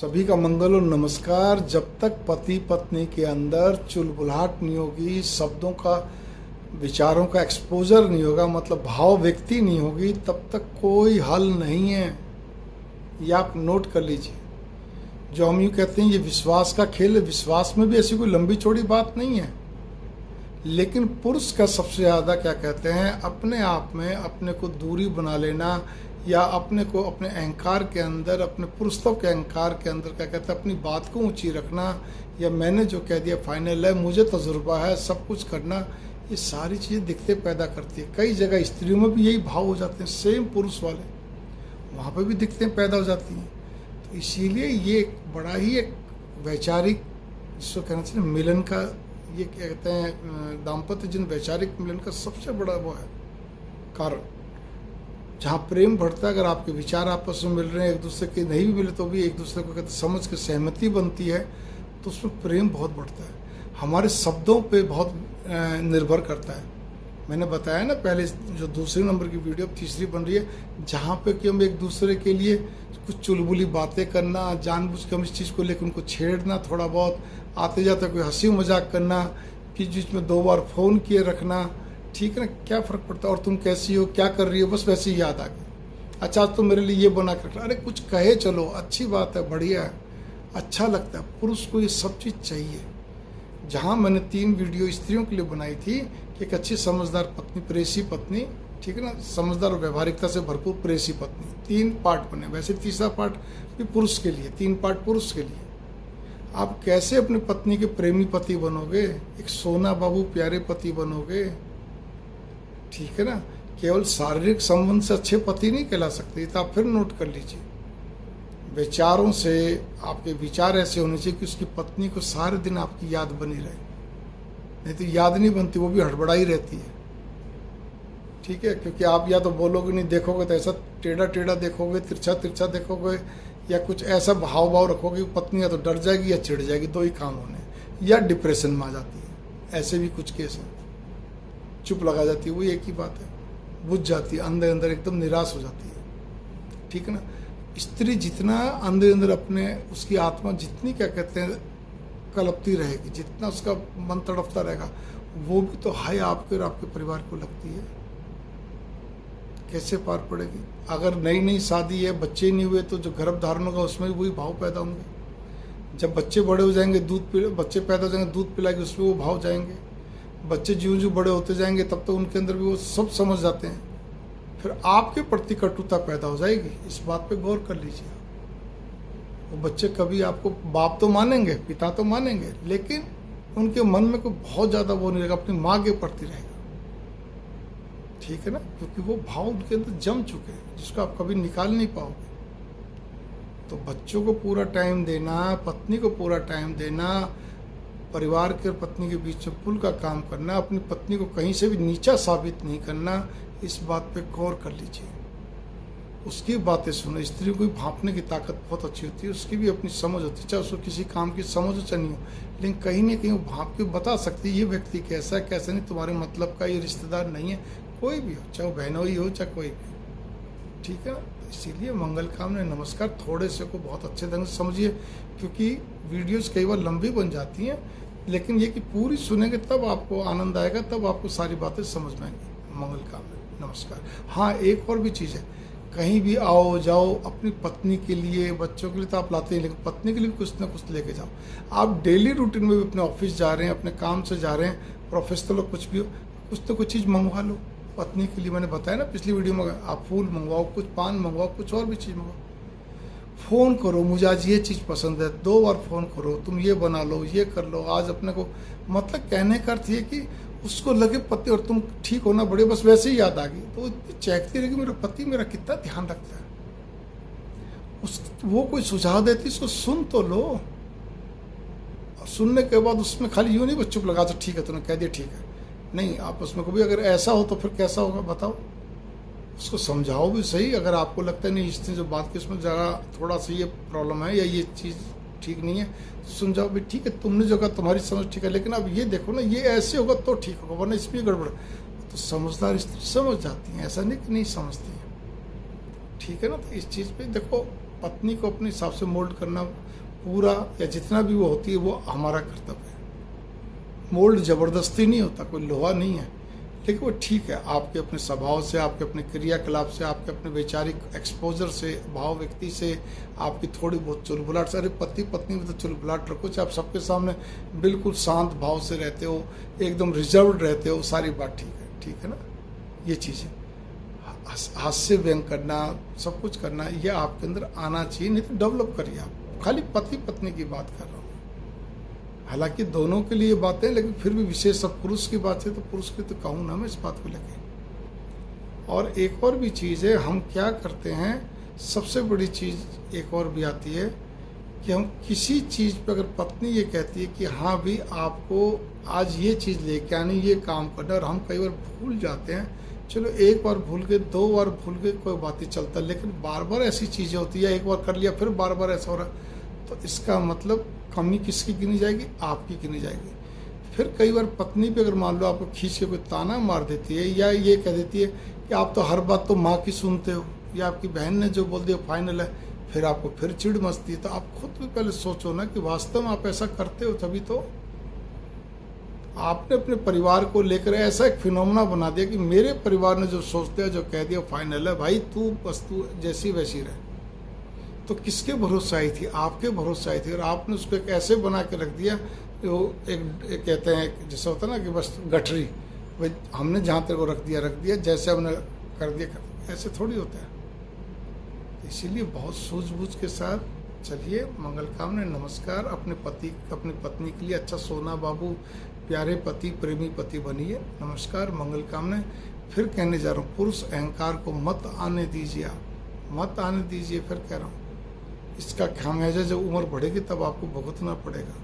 सभी का मंगल और नमस्कार। जब तक पति पत्नी के अंदर चुलबुलाहट नहीं होगी, शब्दों का विचारों का एक्सपोजर नहीं होगा, मतलब भाव व्यक्ति नहीं होगी, तब तक कोई हल नहीं है। ये आप नोट कर लीजिए। जो हम यूँ कहते हैं ये विश्वास का खेल है, विश्वास में भी ऐसी कोई लंबी चौड़ी बात नहीं है। लेकिन पुरुष का सबसे ज़्यादा क्या कहते हैं, अपने आप में अपने को दूरी बना लेना, या अपने को अपने अहंकार के अंदर, अपने पुरुषत्व के अहंकार के अंदर क्या कहते हैं, अपनी बात को ऊंची रखना, या मैंने जो कह दिया फाइनल है, मुझे तजुर्बा है, सब कुछ करना, ये सारी चीज़ें दिक्कतें पैदा करती है। कई जगह स्त्रियों में भी यही भाव हो जाते हैं, सेम पुरुष वाले, वहाँ पर भी दिक्कतें पैदा हो जाती हैं। तो इसीलिए ये एक बड़ा ही एक वैचारिक, जिसको कहना चाहिए मिलन का, ये कहते हैं दाम्पत्य जिन वैचारिक मिलन का सबसे बड़ा वो है कारण, जहाँ प्रेम बढ़ता है। अगर आपके विचार आपस में मिल रहे हैं, एक दूसरे के नहीं भी मिले तो भी एक दूसरे को कहते समझ के सहमति बनती है, तो उसमें प्रेम बहुत बढ़ता है। हमारे शब्दों पे बहुत निर्भर करता है। मैंने बताया ना पहले, जो दूसरे नंबर की वीडियो तीसरी बन रही है, जहाँ पे कि हम एक दूसरे के लिए कुछ चुलबुली बातें करना, जानबूझ के हम इस चीज़ को लेकर उनको छेड़ना, थोड़ा बहुत आते जाते कोई हंसी मजाक करना, बीच बीच में 2 बार फ़ोन किए रखना, ठीक है ना, क्या फ़र्क पड़ता है। और तुम कैसी हो, क्या कर रही हो, बस वैसे ही याद आ गई। अच्छा तो मेरे लिए ये बना कर रखना, अरे कुछ कहे चलो, अच्छी बात है, बढ़िया है, अच्छा लगता है। पुरुष को ये सब चीज़ चाहिए। जहाँ मैंने 3 वीडियो स्त्रियों के लिए बनाई थी कि एक अच्छी समझदार पत्नी, प्रेसी पत्नी, ठीक है ना, समझदार और व्यवहारिकता से भरपूर प्रेसी पत्नी, 3 पार्ट बने। वैसे तीसरा पार्ट भी पुरुष के लिए, 3 पार्ट पुरुष के लिए। आप कैसे अपनी पत्नी के प्रेमी पति बनोगे, एक सोना बाबू प्यारे पति बनोगे, ठीक है ना। केवल शारीरिक संबंध से अच्छे पति नहीं कहला सकते, तो आप फिर नोट कर लीजिए। विचारों से, आपके विचार ऐसे होने चाहिए कि उसकी पत्नी को सारे दिन आपकी याद बनी रहे, नहीं तो याद नहीं बनती, वो भी हड़बड़ाई रहती है, ठीक है। क्योंकि आप या तो बोलोगे नहीं, देखोगे तो ऐसा टेढ़ा टेढ़ा देखोगे, तिरछा तिरछा देखोगे, या कुछ ऐसा भाव भाव रखोगे, पत्नी या तो डर जाएगी या चिढ़ जाएगी, 2 ही काम होने, या डिप्रेशन में आ जाती है। ऐसे भी कुछ केस हैं, चुप लगा जाती है, वही एक ही बात है, बुझ जाती है, अंदर अंदर एकदम निराश हो जाती है, ठीक है ना। स्त्री जितना अंदर अंदर अपने, उसकी आत्मा जितनी क्या कहते हैं कलपती रहेगी, जितना उसका मन तड़पता रहेगा, वो भी तो हाय आपके और आपके परिवार को लगती है, कैसे पार पड़ेगी। अगर नई नई शादी है, बच्चे नहीं हुए, तो जो गर्भ धारण होगा उसमें भी वही भाव पैदा होंगे। जब बच्चे बड़े हो जाएंगे, बच्चे पैदा हो जाएंगे, दूध पिलाएंगे, उसमें वो भाव जाएंगे। बच्चे ज्यों ज्यों बड़े होते जाएंगे, तब तो उनके अंदर भी वो सब समझ जाते हैं, फिर आपके प्रति कटुता पैदा हो जाएगी। इस बात पे गौर कर लीजिए। वो बच्चे कभी आपको बाप तो मानेंगे, पिता तो मानेंगे, लेकिन उनके मन में कोई बहुत ज़्यादा वो नहीं रहेगा, अपनी माँ के प्रति रहेगा, ठीक है ना, क्योंकि वो भाव उनके अंदर जम चुके हैं, जिसको आप कभी निकाल नहीं पाओगे। तो बच्चों को पूरा टाइम देना, पत्नी को पूरा टाइम देना, परिवार के और पत्नी के बीच में पुल का काम करना, अपनी पत्नी को कहीं से भी नीचा साबित नहीं करना, इस बात पे गौर कर लीजिए। उसकी बातें सुनो। स्त्री को भी भांपने की ताकत बहुत अच्छी होती है, उसकी भी अपनी समझ होती है, चाहे उसको किसी काम की समझ हो चाहे नहीं हो, लेकिन कहीं ना कहीं वो भांप के बता सकती है ये व्यक्ति कैसा है, कैसा नहीं, तुम्हारे मतलब का ये रिश्तेदार नहीं है, कोई भी हो, चाहे वो बहनों ही हो चाहे कोई भी, ठीक है ना। इसीलिए मंगल कामना, नमस्कार। थोड़े से को बहुत अच्छे ढंग से समझिए, क्योंकि वीडियोस कई बार लंबी बन जाती हैं, लेकिन ये कि पूरी सुनेंगे तब आपको आनंद आएगा, तब आपको सारी बातें समझ में आएंगी। मंगल कामना, नमस्कार। हाँ, एक और भी चीज़ है, कहीं भी आओ जाओ, अपनी पत्नी के लिए, बच्चों के लिए तो आप लाते हैं, लेकिन पत्नी के लिए भी कुछ ना कुछ लेके जाओ। आप डेली रूटीन में भी अपने ऑफिस जा रहे हैं, अपने काम से जा रहे हैं, प्रोफेशनल हो, कुछ भी हो, कुछ तो कुछ चीज़ मंगवा लो पत्नी के लिए। मैंने बताया ना पिछली वीडियो में, आप फूल मंगवाओ, कुछ पान मंगवाओ, कुछ और भी चीज़ मंगवाओ। फ़ोन करो, मुझे आज ये चीज़ पसंद है, 2 बार फ़ोन करो, तुम ये बना लो, ये कर लो आज अपने को। मतलब कहने का अर्थ ये कि उसको लगे पति और तुम ठीक होना बड़े, बस वैसे ही याद आ गई, तो चेकती रहेगी मेरा पति मेरा कितना ध्यान रखता है। वो कोई सुझाव देती, उसको सुन तो लो, और सुनने के बाद उसमें खाली यूँ नहीं बस चुप लगा, तो ठीक है तुमने कह दिया ठीक है, नहीं, आप उसमें कभी अगर ऐसा हो तो फिर कैसा होगा बताओ, उसको समझाओ भी सही। अगर आपको लगता है नहीं इसने जो बात की उसमें ज़रा थोड़ा सा ये प्रॉब्लम है या ये चीज़ ठीक नहीं है, तो समझाओ भी ठीक है, तुमने जो कहा तुम्हारी समझ ठीक है, लेकिन अब ये देखो ना, ये ऐसे होगा तो ठीक होगा, वरना इसमें गड़बड़। तो समझदार स्त्री समझ जाती हैं, ऐसा नहीं कि नहीं समझती हैं, ठीक है ना। तो इस चीज़ पे देखो, पत्नी को अपने हिसाब से मोल्ड करना पूरा या जितना भी वो होती है वो हमारा कर्तव्य है। मोल्ड जबरदस्ती नहीं होता, कोई लोहा नहीं है, लेकिन वो ठीक है आपके अपने स्वभाव से, आपके अपने क्रियाकलाप से, आपके अपने वैचारिक एक्सपोजर से, भाव व्यक्ति से, आपकी थोड़ी बहुत चुलबुलाहट से। अरे पति पत्नी में तो चुलबुलाहट रखो, चाहे आप सबके सामने बिल्कुल शांत भाव से रहते हो, एकदम रिजर्व्ड रहते हो, सारी बात ठीक है ना। ये चीज़ें हास्य व्यंग करना, सब कुछ करना, ये आपके अंदर आना चाहिए, नहीं तो डेवलप करिए आप। खाली पति पत्नी की बात कर रहा हूँ, हालांकि दोनों के लिए बातें, लेकिन फिर भी विशेष सब पुरुष की बात है तो पुरुष की तो कहूँ ना मैं इस बात को लेके। और एक और भी चीज़ है, हम क्या करते हैं, सबसे बड़ी चीज़ एक और भी आती है कि हम किसी चीज़ पे अगर पत्नी ये कहती है कि हाँ भी आपको आज ये चीज़ लेके आनी, ये काम करना, और हम कई बार भूल जाते हैं। चलो एक बार भूल गए, 2 बार भूल गए, कोई बात नहीं चलता, लेकिन बार बार ऐसी चीज़ें होती है, एक बार कर लिया फिर बार बार ऐसा हो रहा, तो इसका मतलब कमी किसकी गिनी जाएगी, आपकी गिनी जाएगी। फिर कई बार पत्नी पे अगर मान लो आपको खींच के कोई ताना मार देती है, या ये कह देती है कि आप तो हर बात तो माँ की सुनते हो, या आपकी बहन ने जो बोल दिया फाइनल है, फिर आपको फिर चिढ़ मचती है। तो आप खुद भी पहले सोचो ना कि वास्तव में आप ऐसा करते हो, तभी तो आपने अपने परिवार को लेकर ऐसा एक फिनोमेना बना दिया कि मेरे परिवार ने जो सोचते हैं, जो कह दिया फाइनल है भाई, तू बस तू जैसी वैसी रहे। तो किसके भरोसे आई थी, आपके भरोसे आई थी, और आपने उसको एक ऐसे बना के रख दिया, वो एक कहते हैं जैसे होता है ना कि बस गठरी, भाई हमने जहाँ तेरे को रख दिया, जैसे हमने कर दिया, ऐसे थोड़ी होता है। इसीलिए बहुत सूझबूझ के साथ चलिए, मंगल कामना, नमस्कार। अपने पति, अपनी पत्नी के लिए अच्छा सोना बाबू, प्यारे पति, प्रेमी पति बनिए। नमस्कार, मंगल कामना। फिर कहने जा रहा हूँ, पुरुष अहंकार को मत आने दीजिए, आप मत आने दीजिए। फिर कह रहा हूँ, इसका खामियाजा जब उम्र बढ़ेगी तब आपको भुगतना पड़ेगा।